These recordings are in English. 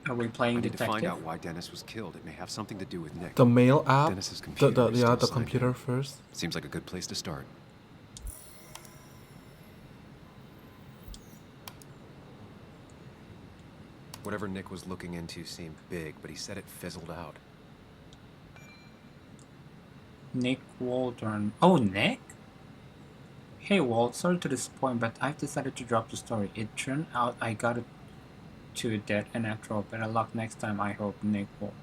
Are we I playing need to find detective? out why Dennis was killed. It may have something to do with Nick. The mail app, Dennis's computer is yeah, still the signed computer in. first. Seems like a good place to start. Whatever Nick was looking into seemed big, but he said it fizzled out. Nick Waldron. Oh, Nick? Hey, Walt, sorry to disappoint, but I've decided to drop the story. It turned out I got it to a dead end after all. Better luck next time, I hope, Nick Walt.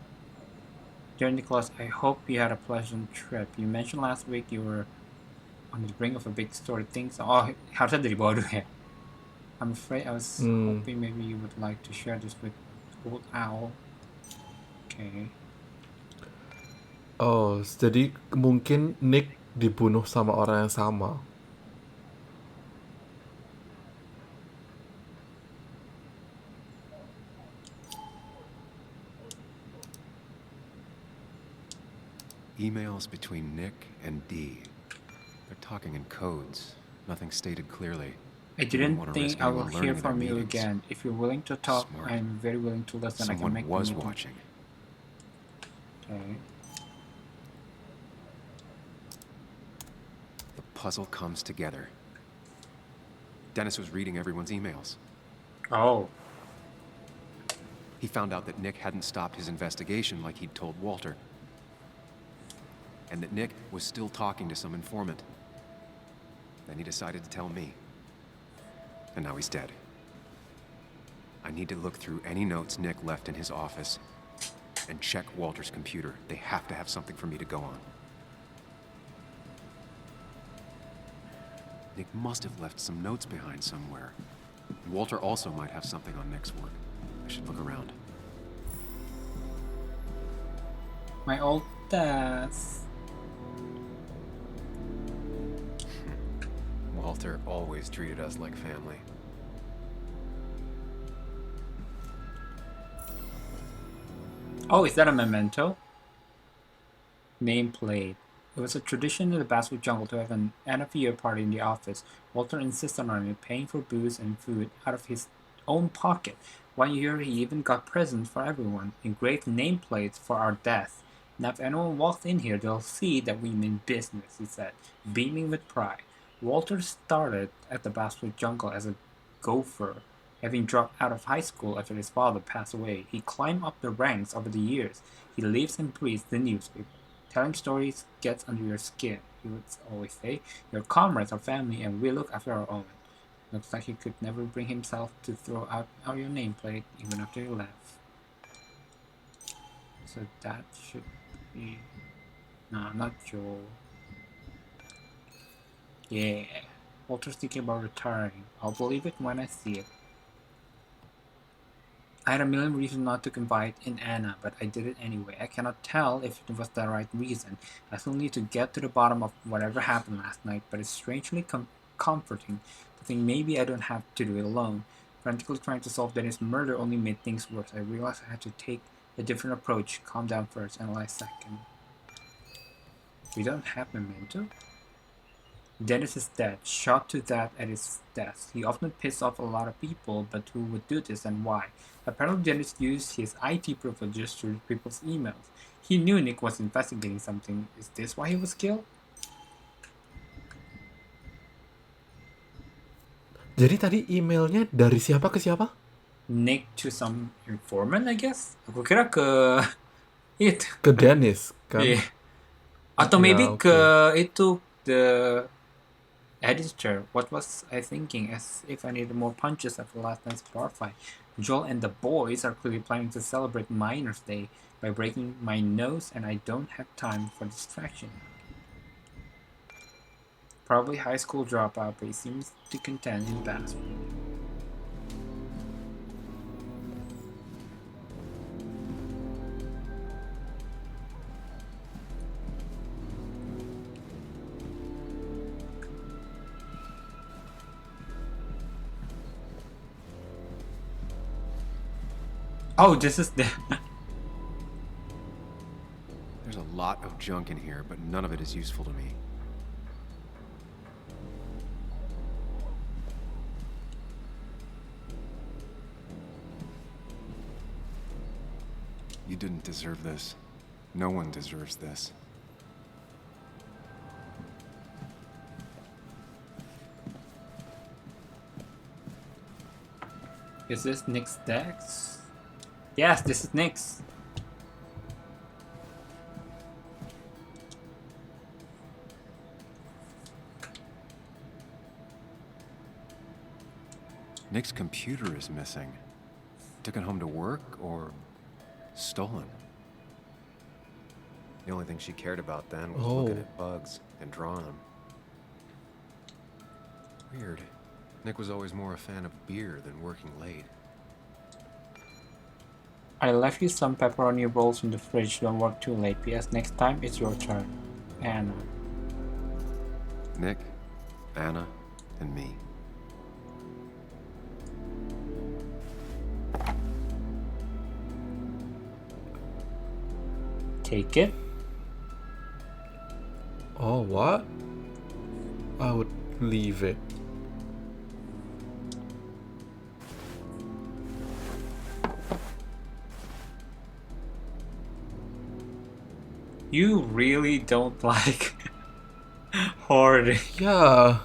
Dear Nicholas, I hope you had a pleasant trip. You mentioned last week you were on the brink of a big story. Things. Oh, harusnya dari bawah dulu ya. I'm afraid I was hoping maybe you would like to share this with Old Owl. Okay. Oh, jadi mungkin Nick dibunuh sama orang yang sama. Emails between Nick and Dee. They're talking in codes. Nothing stated clearly. I didn't think I will hear from you again. If you're willing to talk, Smart. I'm very willing to listen. I can Someone make the was meeting. watching. Okay. The puzzle comes together. Dennis was reading everyone's emails. Oh. He found out that Nick hadn't stopped his investigation like he'd told Walter. And that Nick was still talking to some informant. Then he decided to tell me. And now he's dead. I need to look through any notes Nick left in his office and check Walter's computer. They have to have something for me to go on. Nick must have left some notes behind somewhere. Walter also might have something on Nick's work. I should look around. My old desk. Walter always treated us like family. Oh, is that a memento? Nameplate. It was a tradition in the Basswood Jungle to have an end-of-year party in the office. Walter insisted on it, paying for booze and food out of his own pocket. One year he even got presents for everyone, engraved nameplates for our death. Now if anyone walks in here, they'll see that we mean business, he said, beaming with pride. Walter started at the Basswood Jungle as a gopher. Having dropped out of high school after his father passed away, he climbed up the ranks over the years. He lives and breathes the newspaper. Telling stories gets under your skin, he would always say. Your comrades are family and we look after our own. Looks like he could never bring himself to throw out your nameplate even after you left. So that should be... No, not Joel. Yeah. Walter's thinking about retiring. I'll believe it when I see it. I had a million reasons not to confide in Anna, but I did it anyway. I cannot tell if it was the right reason. I still need to get to the bottom of whatever happened last night, but it's strangely comforting to think maybe I don't have to do it alone. Frantically trying to solve Dennis' murder only made things worse. I realized I had to take a different approach. Calm down first, analyze second. We don't have memento? Dennis is dead, shot to death at his desk. He often pissed off a lot of people, but who would do this and why? Apparently Dennis used his IT privileges to read people's emails. He knew Nick was investigating something. Is this why he was killed? Jadi tadi emailnya dari siapa ke siapa? Nick to some informant, I guess? Aku kira ke... itu. Ke Dennis, kan? Yeah. Atau maybe ke itu, the editor. What was I thinking? As if I needed more punches after last night's bar fight. Joel and the boys are clearly planning to celebrate Miners' Day by breaking my nose, and I don't have time for distraction. Probably high school dropout, but he seems to contend in basketball. Oh, this is the... There's a lot of junk in here, but none of it is useful to me. didn't deserve this. No one deserves this. Is this Nick's desk? Yes, this is Nick's. Nick's computer is missing. Took it home to work or stolen? The only thing she cared about then was looking at bugs and drawing them. Weird. Nick was always more a fan of beer than working late. I left you some pepperoni rolls in the fridge. Don't work too late. P.S. Next time, it's your turn. Anna. Nick, Anna, and me. Take it. Oh, what? I would leave it. You really don't like hoarding. Yeah.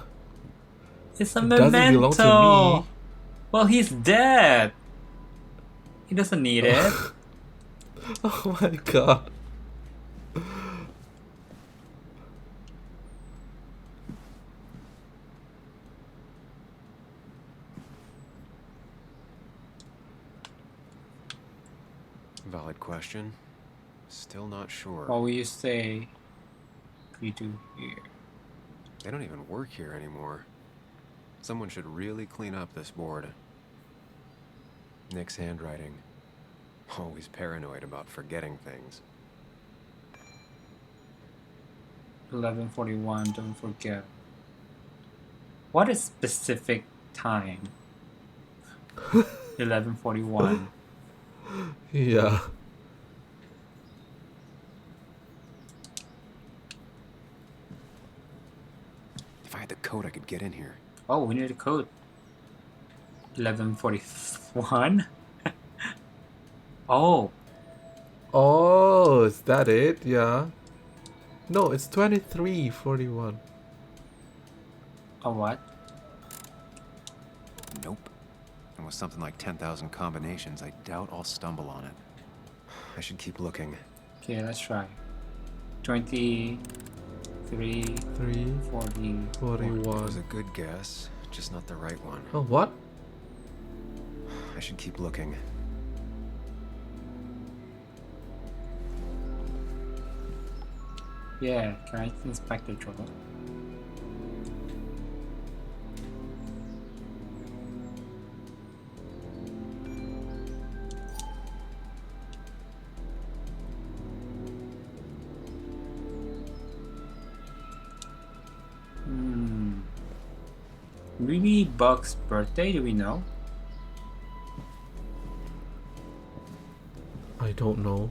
It's a It doesn't belong to memento. me. Well, he's dead. He doesn't need it. Oh my god. Valid question. Still not sure. What will you say you do here? They don't even work here anymore. Someone should really clean up this board. Nick's handwriting. Always paranoid about forgetting things. 11:41. Don't forget. What is specific time? 11:41. Yeah. If I had the code, I could get in here. Oh, we need a code. 11:41. Oh, Oh, is that it? Yeah. No, it's 23:41. a what? Nope. And with something like 10,000 combinations, I doubt I'll stumble on it. I should keep looking. Okay, let's try. 23, 3, 40. 41. It was a good guess, just not the right one. Oh, what? I should keep looking. Yeah, can I inspect the drawer? Maybe Buck's birthday, do we know? I don't know.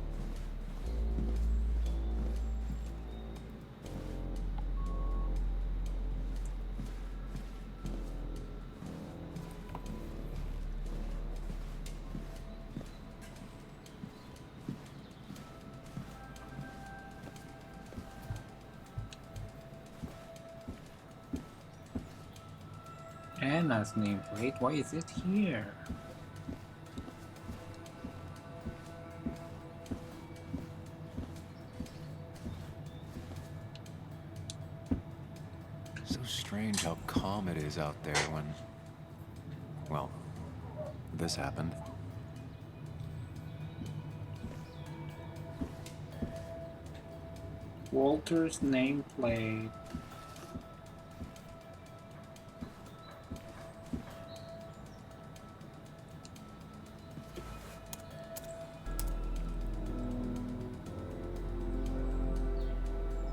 Anna's nameplate, why is it here? So strange how calm it is out there when, well, this happened. Walter's nameplate.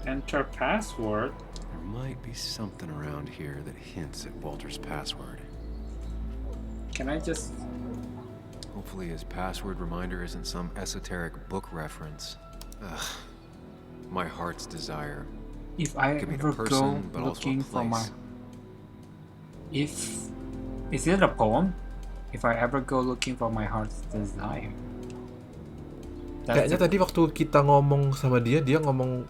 Enter password. There might be something around here that hints at Walter's password. Can I just... Hopefully his password reminder isn't some esoteric book reference. Ugh. My heart's desire. If I Could mean a ever person, go but also a looking for my... place. If... Is it a poem? If I ever go looking for my heart's desire. Kayaknya tadi waktu kita ngomong sama dia ngomong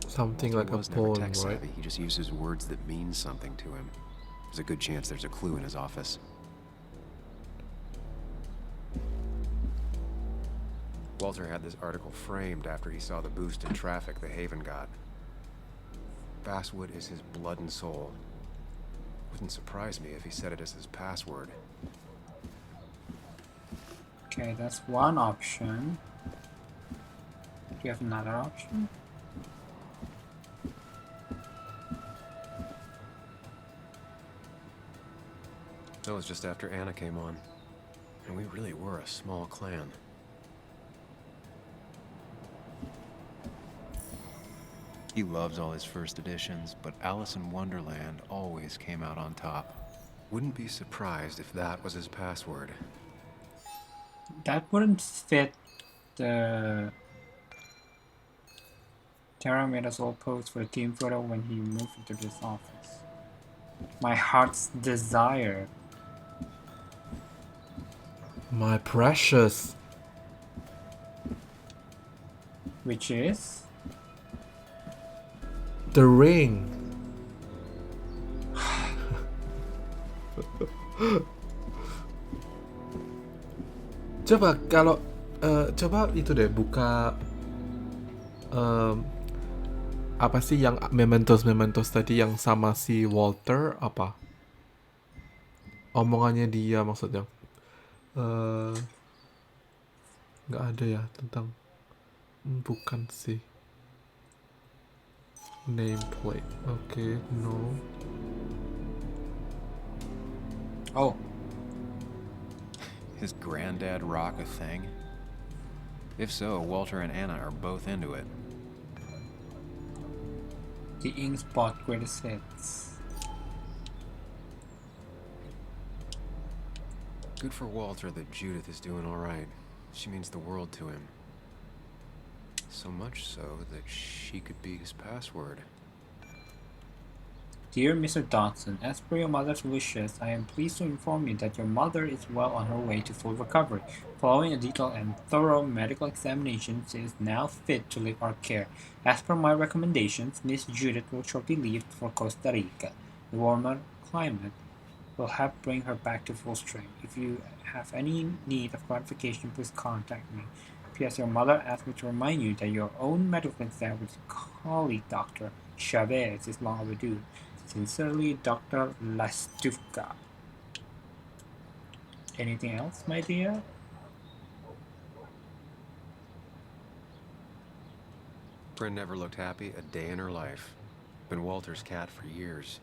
something Walter like a was never poem, tech right? savvy. He just uses words that mean something to him. There's a good chance there's a clue in his office. Walter had this article framed after he saw the boost in traffic the Haven got. Basswood is his blood and soul. Wouldn't surprise me if he said it as his password. Okay, that's one option. Do you have another option? That was just after Anna came on. And we really were a small clan. He loves all his first editions, but Alice in Wonderland always came out on top. Wouldn't be surprised if that was his password. That wouldn't fit the Tara made us all pose for a team photo when he moved into this office. My heart's desire. My precious. Which is? The ring. Coba kalau coba itu deh buka apa sih yang mementos tadi yang sama si Walter apa? Omongannya dia maksudnya. Nggak ada ya tentang bukan sih. Nameplate. Okay, no. Oh, His granddad rock a thing? If so, Walter and Anna are both into it. the ink spot greatest hits. Good for Walter that Judith is doing all right. She means the world to him. So much so that she could be his password. Dear Mr. Dodson, as per your mother's wishes, I am pleased to inform you that your mother is well on her way to full recovery. Following a detailed and thorough medical examination, she is now fit to leave our care. As per my recommendations, Miss Judith will shortly leave for Costa Rica. The warmer climate will help bring her back to full strength. If you have any need of clarification, please contact me. P.S. Your mother asked me to remind you that your own medical exam with colleague Dr. Chavez is long overdue. Sincerely, Dr. Lastuvka. Anything else, my dear? Bryn never looked happy a day in her life. Been Walter's cat for years.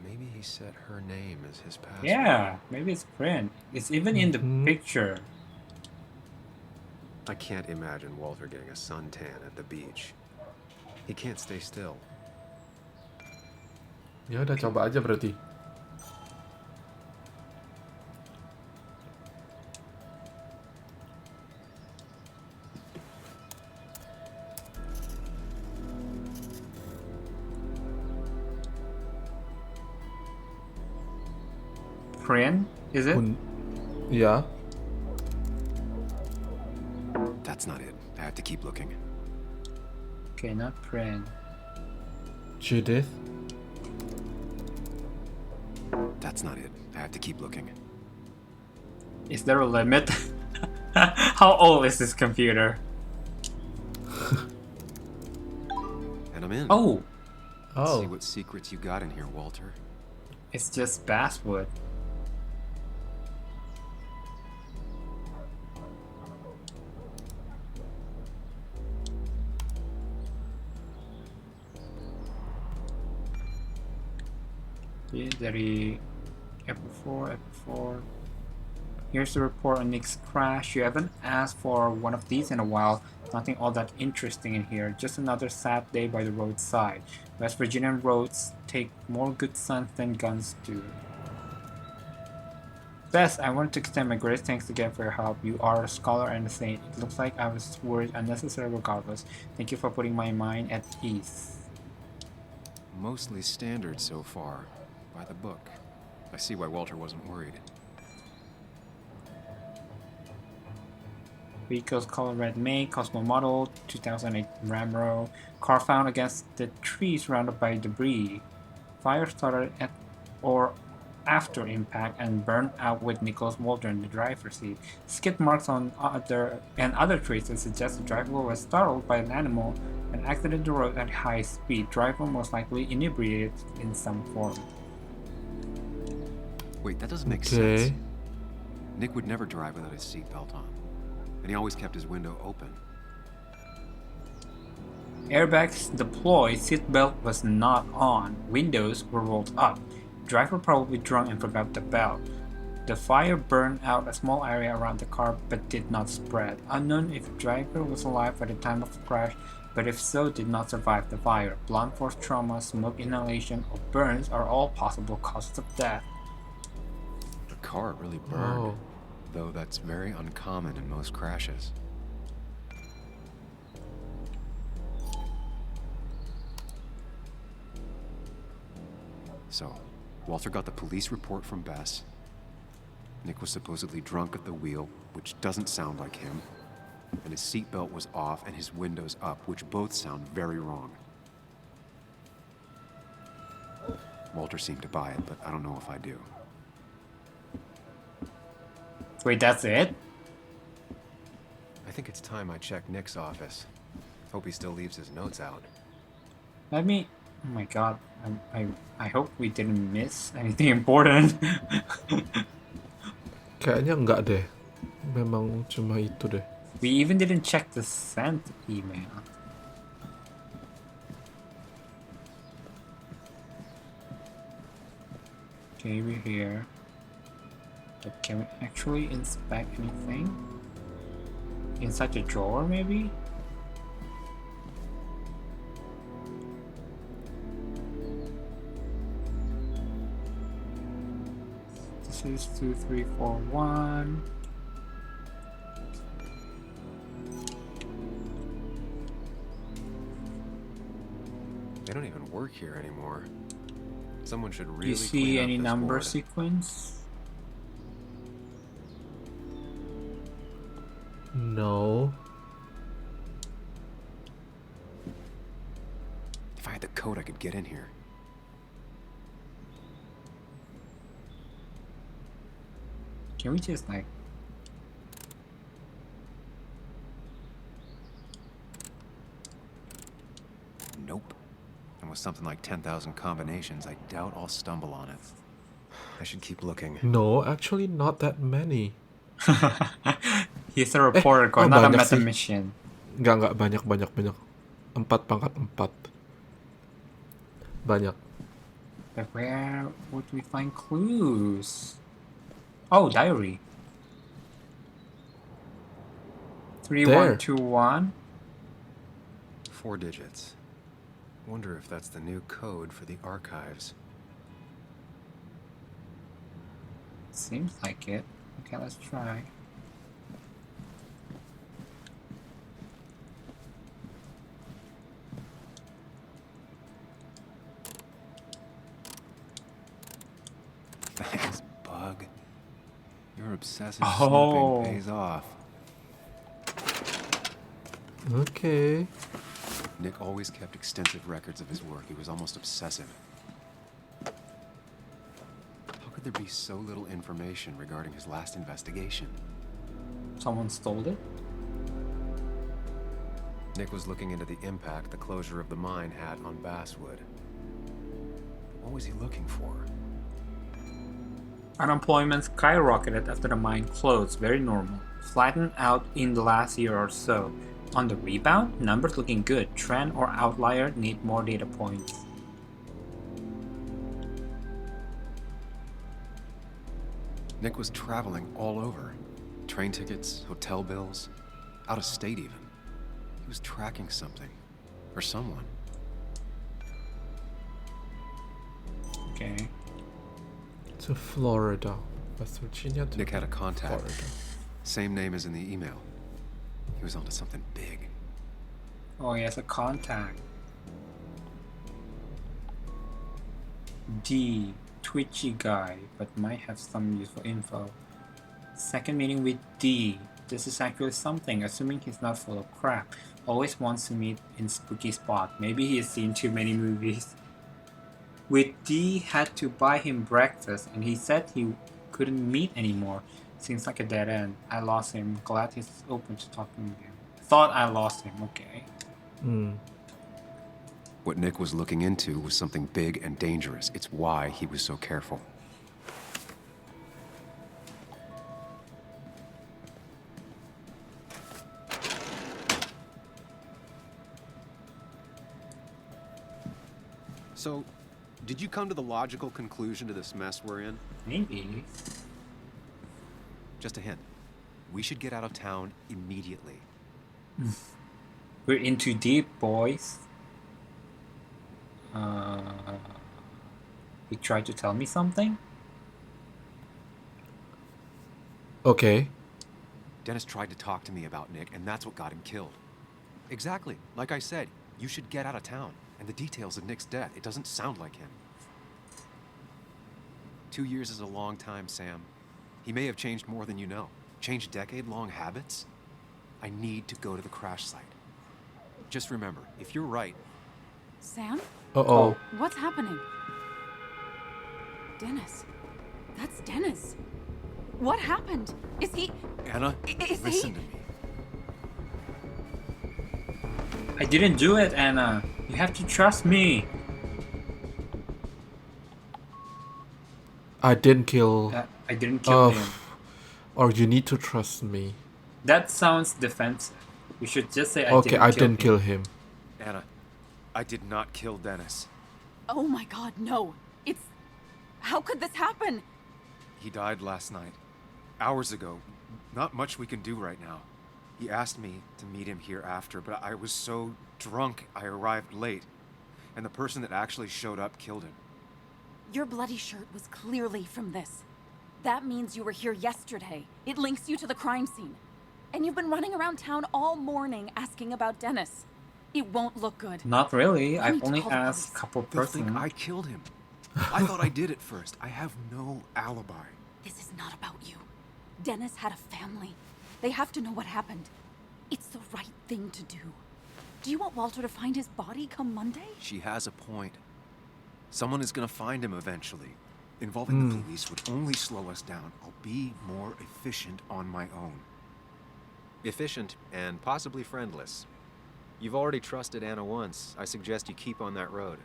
Maybe he set her name as his password. Yeah, maybe it's Brent. It's even in the picture. I can't imagine Walter getting a suntan at the beach. He can't stay still. Ya udah coba aja berarti. Brent, is it? Ya. That's not it. I have to keep looking. Okay, not Brent. Judith. That's not it. I have to keep looking. Is there a limit? How old is this computer? And I'm in. Oh, Let's Oh. see what secrets you got in here, Walter. it's just basswood. Dari April 4. Here's the report on Nick's crash. You haven't asked for one of these in a while. Nothing all that interesting in here. Just another sad day by the roadside. West Virginian roads take more good sons than guns do. Bess, I wanted to extend my greatest thanks again for your help. You are a scholar and a saint. It looks like I was worried unnecessarily regardless. Thank you for putting my mind at ease. Mostly standard so far. By the book. I see why Walter wasn't worried. Vehicles color red make, Cosmo model, 2008 Ramro. Car found against the tree surrounded by debris. Fire started at or after impact and burned out with Nicholas Mulder in the driver's seat. Skid marks on other traces suggest the driver was startled by an animal and exited the road at high speed. Driver most likely inebriated in some form. Wait, that doesn't make Okay. sense. Nick would never drive without his seatbelt on. And he always kept his window open. Airbags deployed, seatbelt was not on, windows were rolled up. Driver probably drunk and forgot the belt. The fire burned out a small area around the car but did not spread. Unknown if driver was alive at the time of the crash, but if so, did not survive the fire. Blunt force trauma, smoke inhalation, or burns are all possible causes of death. The car really burned, Oh. though that's very uncommon in most crashes. So, Walter got the police report from Bess. Nick was supposedly drunk at the wheel, which doesn't sound like him. And his seatbelt was off and his windows up, which both sound very wrong. Walter seemed to buy it, but I don't know if I do. Wait, that's it? I think it's time I check Nick's office. Hope he still leaves his notes out. Let me... Oh my god, I hope we didn't miss anything important. Kayaknya enggak deh. Memang cuma itu deh. We even didn't check the sent email. Okay, we're here. But can we actually inspect anything? Inside the drawer, maybe? This is 2341. They don't even work here anymore. Someone should Do really you see clean up any this number board. sequence? No. If I had the code, I could get in here. Can we just like... Nope. And with something like 10,000 combinations, I doubt I'll stumble on it. I should keep looking. No, actually not that many. He's a reporter, not a banyak sih. mathematician. Enggak banyak. 4 pangkat 4. Banyak. But where would we find clues? Oh, diary. 3121. 4 digits. Wonder if that's the new code for the archives. Seems like it. Okay, let's try. Thanks, Bug. Your obsessive Oh. snooping pays off. Okay. Nick always kept extensive records of his work. He was almost obsessive. How could there be so little information regarding his last investigation? Someone stole it? Nick was looking into the impact the closure of the mine had on Basswood. What was he looking for? Unemployment skyrocketed after the mine closed, very normal. Flattened out in the last year or so. On the rebound, numbers looking good. Trend or outlier need more data points. Nick was traveling all over. Train tickets, hotel bills, out of state even. He was tracking something. Or someone. Okay. To Florida. West Virginia to Nick had a contact. Florida. Same name as in the email. He was onto something big. Oh, he has a contact. D. Twitchy guy, but might have some useful info. Second meeting with D. This is actually something, assuming he's not full of crap. Always wants to meet in spooky spot. Maybe he's seen too many movies. With D had to buy him breakfast and he said he couldn't meet anymore. Seems like a dead end. I lost him. Glad he's open to talking again. Thought I lost him, okay. What Nick was looking into was something big and dangerous. It's why he was so careful. So, did you come to the logical conclusion to this mess we're in? Maybe. Just a hint. We should get out of town immediately. We're in too deep, boys. He tried to tell me something? Okay. Dennis tried to talk to me about Nick, and that's what got him killed. Exactly. Like I said, you should get out of town. And the details of Nick's death, it doesn't sound like him. 2 years is a long time, Sam. He may have changed more than you know. Changed decade-long habits? I need to go to the crash site. Just remember, if you're right... Sam? Uh-oh. What's happening? Dennis. That's Dennis. What happened? Is he... Anna, Is listen he... to me. I didn't do it, Anna. You have to trust me. I didn't kill... I didn't kill him. Or you need to trust me. That sounds defensive. You should just say I didn't kill him. Anna, I did not kill Dennis. Oh my god, no. It's... How could this happen? He died last night. Hours ago. Not much we can do right now. He asked me to meet him here after, but I was so drunk I arrived late. And the person that actually showed up killed him. Your bloody shirt was clearly from this. That means you were here yesterday. It links you to the crime scene. And you've been running around town all morning asking about Dennis. It won't look good. Not really. You I've need to only call the asked a police. couple They'll think persons. I killed him. I thought I did it first. I have no alibi. This is not about you. Dennis had a family. They have to know what happened. It's the right thing to do. Do you want Walter to find his body come Monday? She has a point. Someone is gonna find him eventually. Involving the police would only slow us down. I'll be more efficient on my own. Efficient and possibly friendless. You've already trusted Anna once. I suggest you keep on that road.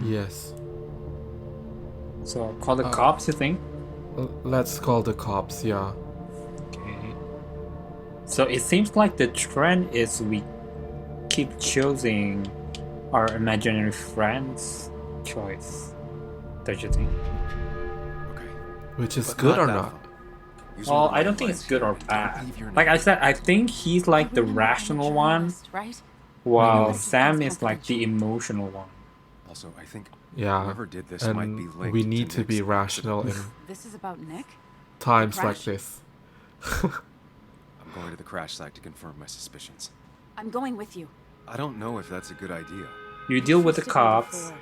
Yes. So, call the cops, you think? Let's call the cops, yeah. Okay. So, it seems like the trend is we keep choosing our imaginary friends choice. Don't you think? Okay. Which is But good or that not? far. Use Well, your I don't think advice it's good here or and don't bad. leave your Like name. I said, I think he's like the Everyone rational knows one, journalist, right? while Maybe Sam this is is like the confidential. emotional one. Also, I think Yeah. whoever did this might be And linked we need to be Nick's rational in This is about Nick? times like Crash. this. I'm going to the crash site to confirm my suspicions. I'm going with you. I don't know if that's a good idea. You deal with the Trusted me cops. before.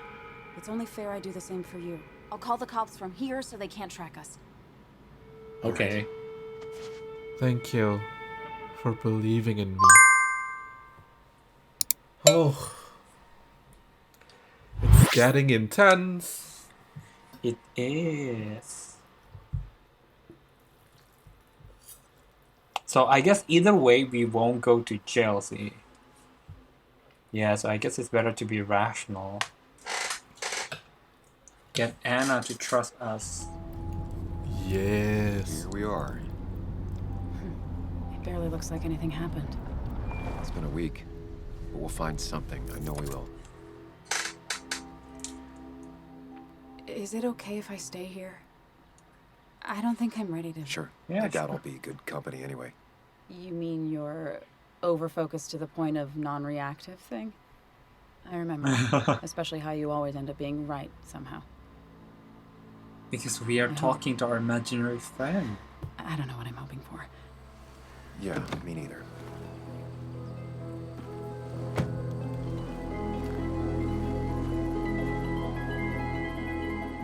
It's only fair I do the same for you. I'll call the cops from here so they can't track us. Okay. Thank you for believing in me. Oh. It's getting intense. It is. So I guess either way we won't go to jail, see? Yeah, so I guess it's better to be rational. Get Anna to trust us. Yes. Here we are. It barely looks like anything happened. It's been a week, but we'll find something. I know we will. Is it okay if I stay here? I don't think I'm ready to... Sure. Yeah, I doubt sure. I'll be good company anyway. You mean you're over-focused to the point of non-reactive thing? I remember. Especially how you always end up being right, somehow. Because we are talking to our imaginary friend. I don't know what I'm hoping for. Yeah, me neither.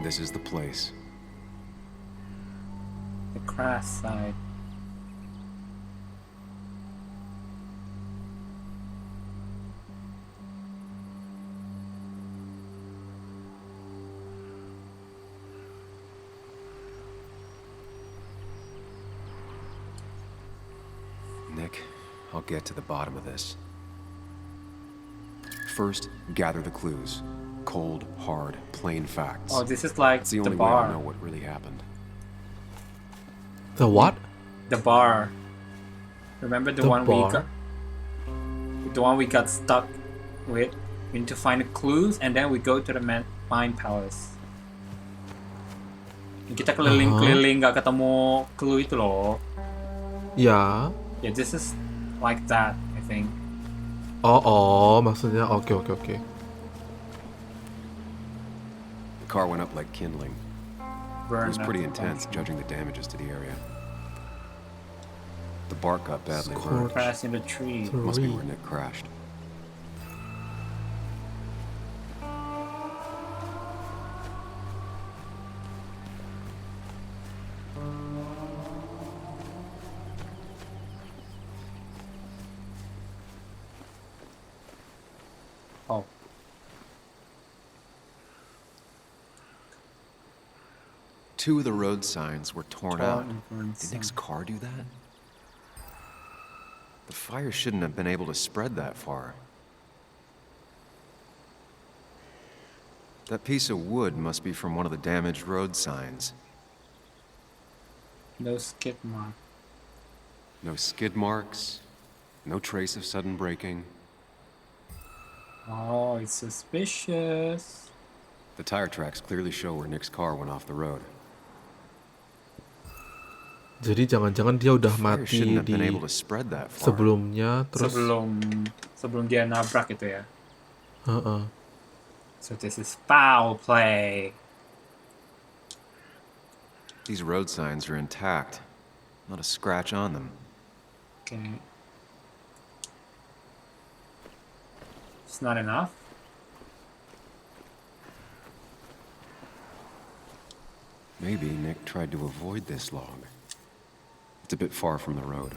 This is the place. The crash side. Nick, I'll get to the bottom of this. First, gather the clues. Cold, hard, plain facts. Oh, this is like It's the the only way I'll know bar. what really happened. The what? The bar. Remember the The one bar? we got stuck with? We need to find the clues and then we go to the Mind Palace. Kita keliling-keliling gak ketemu clue itu loh. Ya. Yeah, this is like that, I think. Oh, maksudnya oke. The car went up like kindling. Burn It was pretty up. intense, judging the damages to the area. The bark got badly Scorch. burned. Crash in the tree. Must be Three. where Nick crashed. Oh. Two of the road signs were torn out. Torn and burned Did Nick's some. car do that? The fire shouldn't have been able to spread that far. That piece of wood must be from one of the damaged road signs. No skid mark. No skid marks, no trace of sudden braking. Oh, it's suspicious. The tire tracks clearly show where Nick's car went off the road. Jadi jangan-jangan dia udah Fire mati shouldn't have been di able to spread that far. sebelumnya, terus sebelum dia nabrak itu ya. Heeh. So this is foul play. These road signs are intact. Not a scratch on them. Okay. It's not enough. Maybe Nick tried to avoid this log. It's a bit far from the road.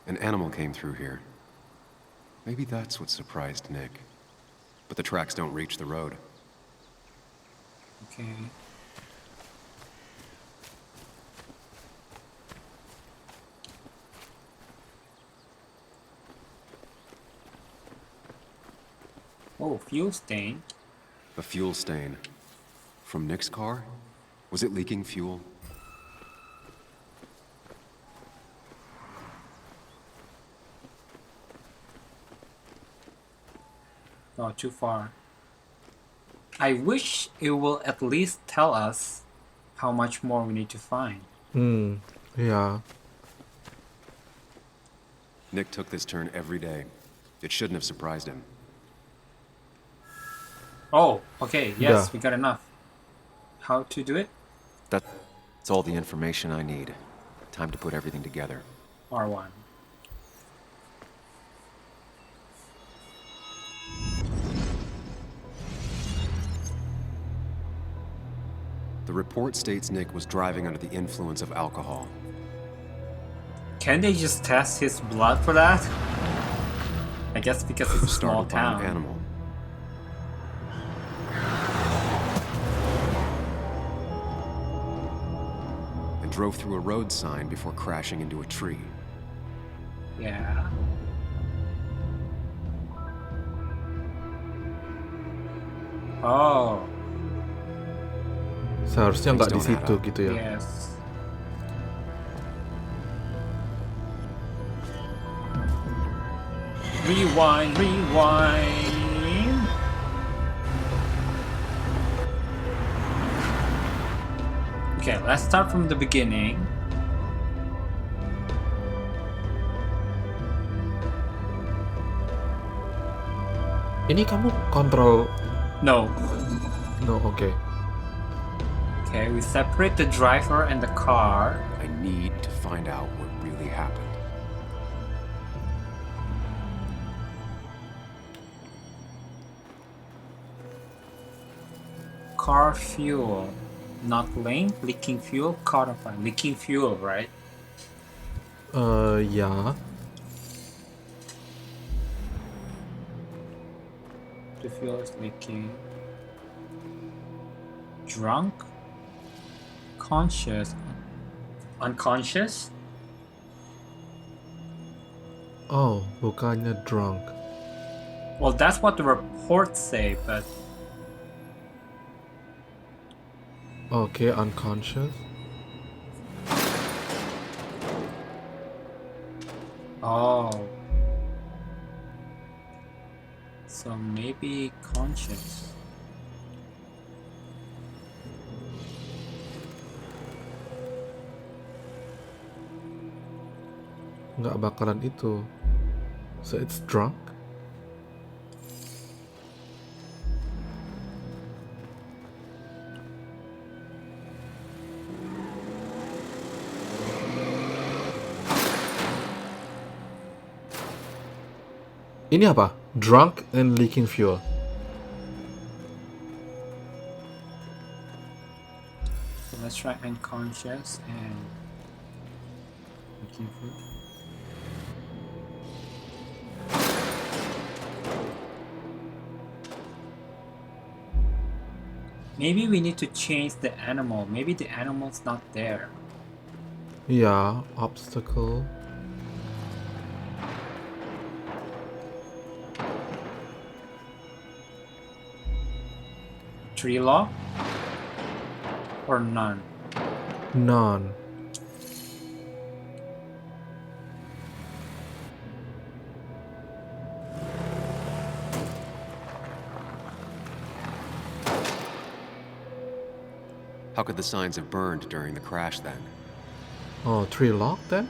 An animal came through here. Maybe that's what surprised Nick. But the tracks don't reach the road. Okay. Oh, fuel stain. A fuel stain. From Nick's car? Was it leaking fuel? Oh, too far. I wish it will at least tell us how much more we need to find. Ya. Nick took this turn every day. It shouldn't have surprised him. Oh, okay, yes, Yeah. we got enough. How to do it? That's all the information I need. Time to put everything together. R1. The report states Nick was driving under the influence of alcohol. Can they just test his blood for that? I guess because it's a small Startled by an town. animal. And drove through a road sign before crashing into a tree. Yeah. Oh, Seharusnya nggak di Things don't add situ up. gitu ya. yes. Rewind. Okay, let's start from the beginning. Ini kamu kontrol. No, No, oke. Okay, we separate the driver and the car. I need to find out what really happened. Car fuel. Not link, leaking fuel, caught on fire. Leaking fuel, right? Yeah. The fuel is leaking. Drunk? Conscious? Unconscious? Oh, bukannya drunk. Well, that's what the reports say, but Okay, unconscious. oh. So maybe conscious. Nggak bakalan itu. So it's drunk? Ini apa? Drunk and leaking fuel. So let's try unconscious and leaking fuel. Maybe we need to change the animal. Maybe the animal's not there. Yeah, obstacle. Tree law? Or none? None. How could the signs have burned during the crash then? Oh, tree lock then?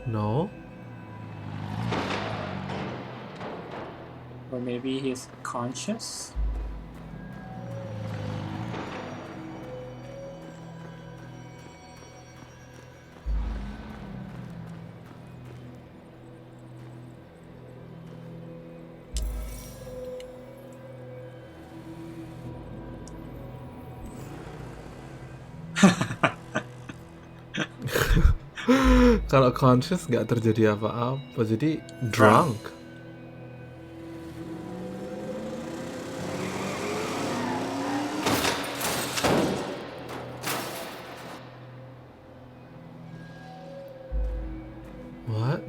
No. Or maybe he's conscious? Kalau conscious nggak terjadi apa-apa, jadi drunk. What?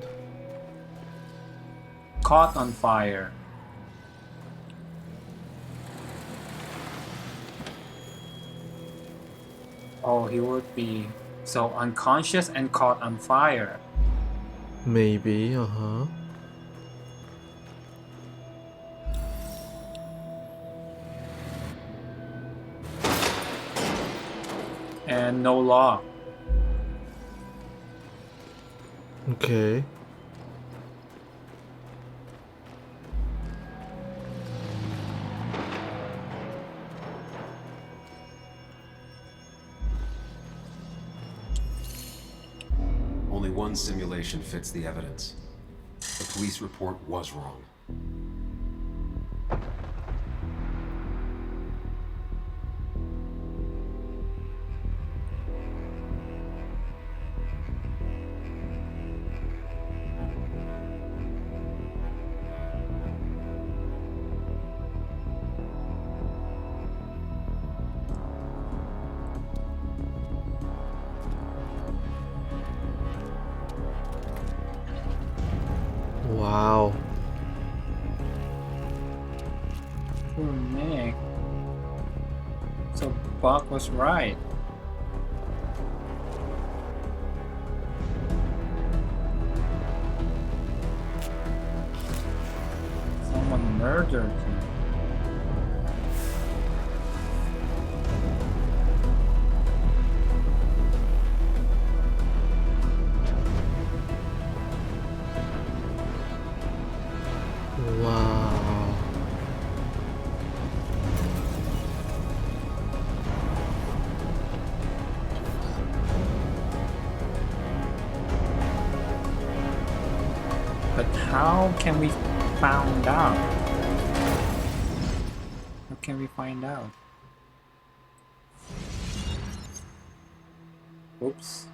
Caught on fire. Oh, he would be so unconscious and caught on fire. Maybe, uh-huh. And no law. Okay. Only one simulation fits the evidence. The police report was wrong. Wow. Poor Nick. So Buck was right. Someone murdered him. How can we find out? How can we find out? Oops.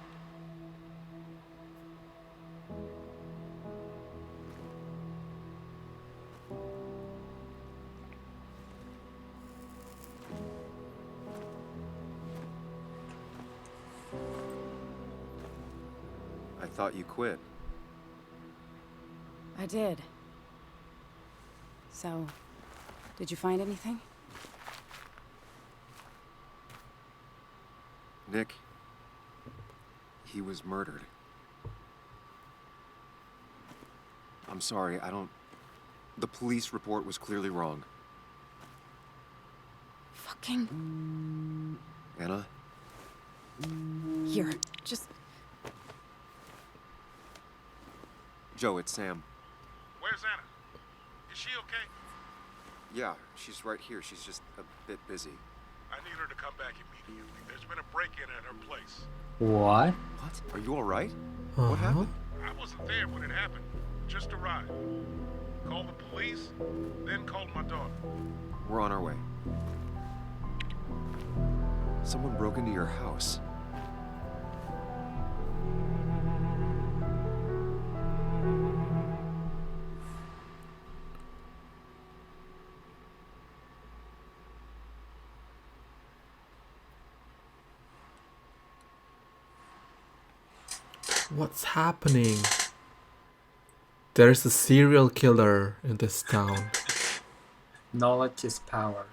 I thought you quit. I did. So, did you find anything? Nick, he was murdered. I'm sorry, the police report was clearly wrong. Fucking... Anna? Here, just... Joe, it's Sam. Where's Anna? Is she okay? Yeah, she's right here. She's just a bit busy. I need her to come back immediately. There's been a break-in at her place. What? What? Are you all right? What happened? I wasn't there when it happened. Just arrived. Called the police, then called my daughter. We're on our way. Someone broke into your house. What's happening? There's a serial killer in this town. Knowledge is power.